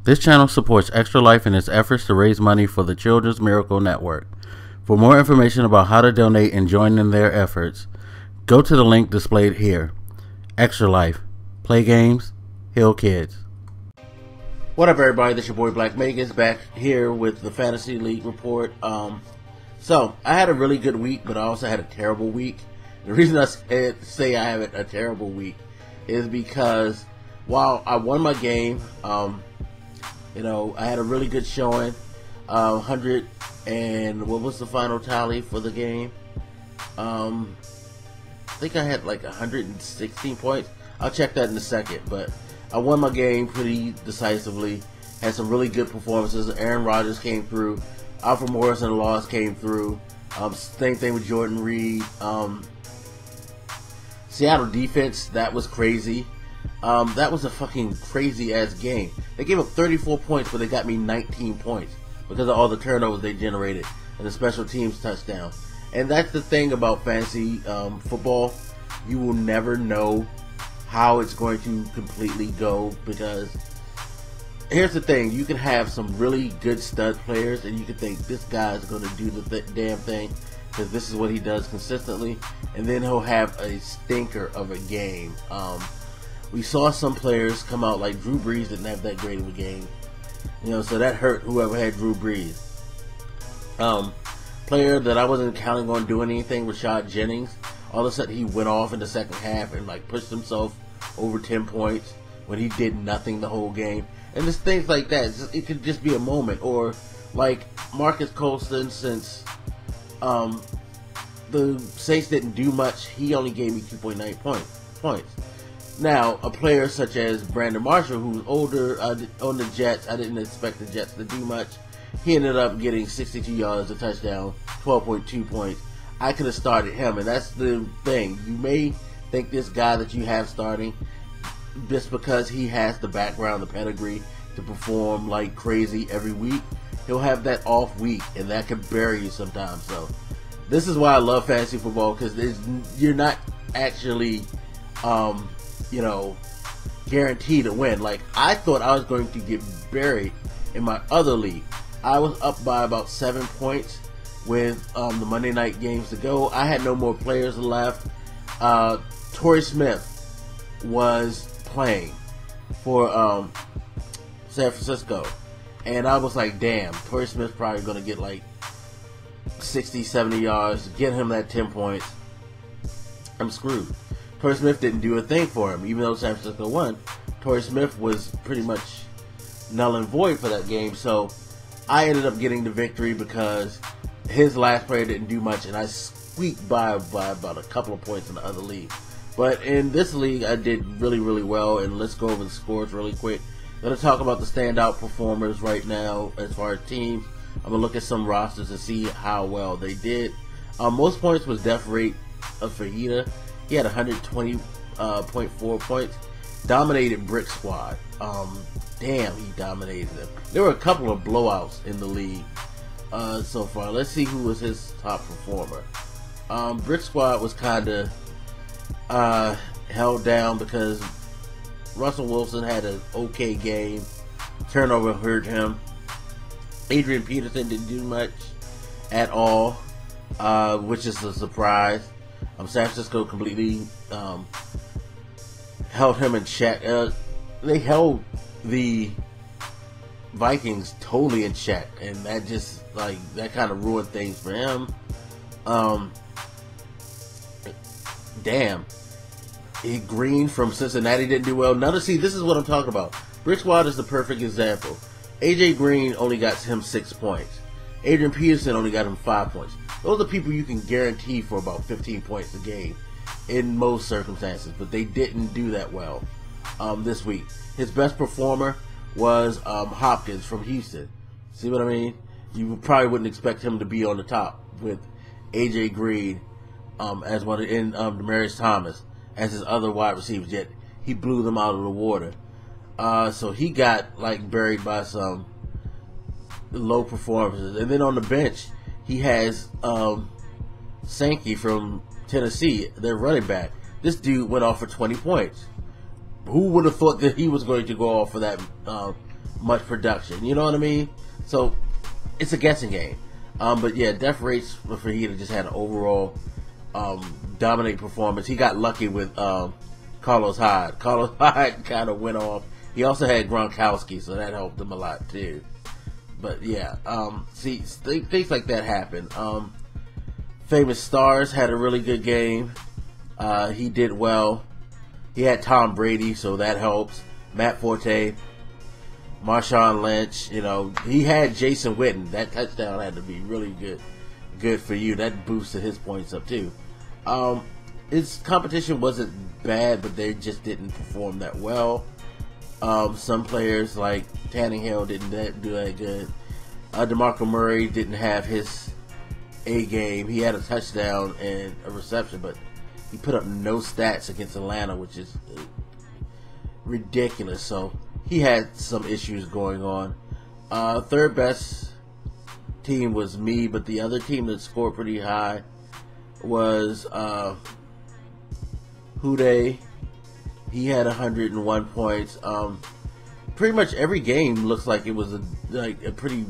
This channel supports Extra Life in its efforts to raise money for the Children's Miracle Network. For more information about how to donate and join in their efforts, go to the link displayed here. Extra Life. Play games, heal kids. What up, everybody? This is your boy Black Megas back here with the Fantasy League report. So I had a really good week, but I also had a terrible week. The reason I say I have a terrible week is because while I won my game, I had a really good showing. 100 and what was the final tally for the game? I think I had like 116 points. I'll check that in a second, but I won my game pretty decisively. Had some really good performances. Aaron Rodgers came through. Alfred Morris and the Laws came through. Same thing with Jordan Reed. Seattle defense, that was crazy. That was a fucking crazy ass game. They gave up 34 points, but they got me 19 points because of all the turnovers they generated and the special teams touchdown. And that's the thing about fantasy football. You will never know how it's going to completely go, because here's the thing: you can have some really good stud players and you can think this guy's going to do the damn thing because this is what he does consistently, and then he'll have a stinker of a game. We saw some players come out like Drew Brees didn't have that great of a game, so that hurt whoever had Drew Brees. Player that I wasn't counting on doing anything, Rashad Jennings, all of a sudden he went off in the second half and like pushed himself over 10 points when he did nothing the whole game. And just things like that. It could just be a moment. Or like Marcus Colston, since the Saints didn't do much, he only gave me 2.9 points. Now, a player such as Brandon Marshall, who's older on the Jets, I didn't expect the Jets to do much. He ended up getting 62 yards, a touchdown, 12.2 points. I could have started him, and that's the thing. You may think this guy that you have starting, just because he has the background, the pedigree to perform like crazy every week, he'll have that off week, and that can bury you sometimes. So this is why I love fantasy football, because you're not actually guaranteed to win. Like, I thought I was going to get buried in my other league. I was up by about 7 points with the Monday night games to go. I had no more players left. Torrey Smith was playing for San Francisco, and I was like, damn, Torrey Smith's probably going to get like 60, 70 yards, get him that 10 points. I'm screwed. Torrey Smith didn't do a thing for him. Even though San Francisco won, Torrey Smith was pretty much null and void for that game. So I ended up getting the victory because his last player didn't do much, and I squeaked by about a couple of points in the other league. But in this league, I did really, really well, and let's go over the scores really quick. I'm going to talk about the standout performers right now as far as teams. I'm going to look at some rosters and see how well they did. Most points was Death Rate of Fajita. He had 120.4 points. Dominated Brick Squad. Damn, he dominated them. There were a couple of blowouts in the league so far. Let's see who was his top performer. Brick Squad was kind of held down because Russell Wilson had an okay game. Turnover hurt him. Adrian Peterson didn't do much at all, which is a surprise. San Francisco completely held him in check. They held the Vikings totally in check, and that just that kind of ruined things for him. Damn. Green from Cincinnati didn't do well. Now, see, this is what I'm talking about. Brick Squad is the perfect example. AJ Green only got him 6 points. Adrian Peterson only got him 5 points. Those are people you can guarantee for about 15 points a game in most circumstances, but they didn't do that well this week. His best performer was Hopkins from Houston. See what I mean? You probably wouldn't expect him to be on the top with AJ Green as one, and Demaryius Thomas as his other wide receivers, yet he blew them out of the water. So he got buried by some low performances. And then on the bench, he has Sankey from Tennessee, their running back. This dude went off for 20 points. Who would have thought that he was going to go off for that much production. You know what I mean? So it's a guessing game. But yeah, death rates for Fajita just had an overall dominant performance. He got lucky with Carlos Hyde. Carlos Hyde kind of went off. He also had Gronkowski, so that helped him a lot too. But yeah, see, things like that happen. Famous Stars had a really good game. He did well. He had Tom Brady, so that helps. Matt Forte, Marshawn Lynch, you know, he had Jason Witten. That touchdown had to be really good for you. That boosted his points up too. His competition wasn't bad, but they just didn't perform that well. Some players like Tannehill didn't do that good. DeMarco Murray didn't have his A game. He had a touchdown and a reception, but he put up no stats against Atlanta, which is ridiculous. So he had some issues going on. Third best team was me, but the other team that scored pretty high was Hude. He had 101 points. Pretty much every game looks like it was a pretty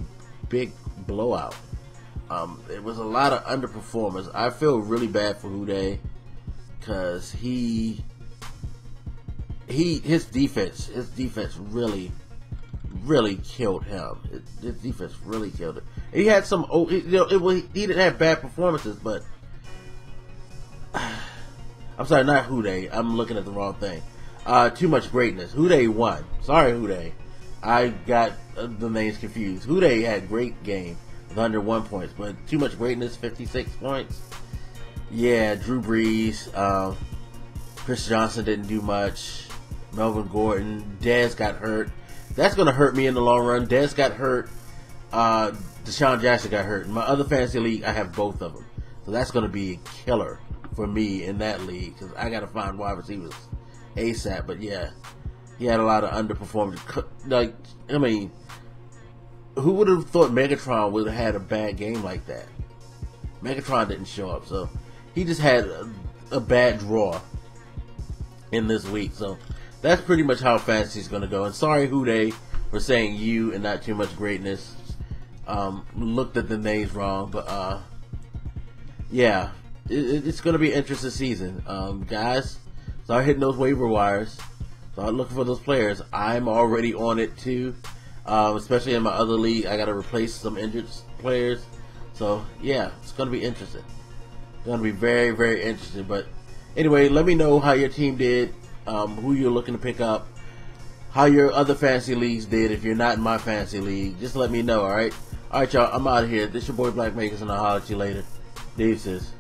big blowout. It was a lot of underperformers. I feel really bad for Hude because his defense really killed him. His defense really killed it. He had some, he didn't have bad performances, but I'm sorry, not Hude. I'm looking at the wrong thing. Too much greatness. Hude won. Sorry, Hude. I got the names confused. Hude had a great game with 101 points, but Too Much Greatness, 56 points. Yeah, Drew Brees, Chris Johnson didn't do much. Melvin Gordon, Dez got hurt. That's going to hurt me in the long run. Dez got hurt. Deshaun Jackson got hurt. In my other fantasy league, I have both of them. So that's going to be a killer for me in that league because I got to find wide receivers ASAP. But yeah, he had a lot of underperformance. Like, I mean, who would have thought Megatron would have had a bad game like that? Megatron didn't show up, so he just had a bad draw in this week. So that's pretty much how fantasy is going to go. And sorry, Hude, for saying you and not Too Much Greatness. Looked at the names wrong, but yeah, it's going to be an interesting season. Guys, start hitting those waiver wires. Start looking for those players. I'm already on it too, especially in my other league. I got to replace some injured players. So yeah, it's going to be interesting. It's going to be very, very interesting. But anyway, let me know how your team did, who you're looking to pick up, how your other fantasy leagues did. If you're not in my fantasy league, just let me know, alright? Alright, y'all, I'm out of here. This your boy Black Makers, and I'll holler at you later. Deuces.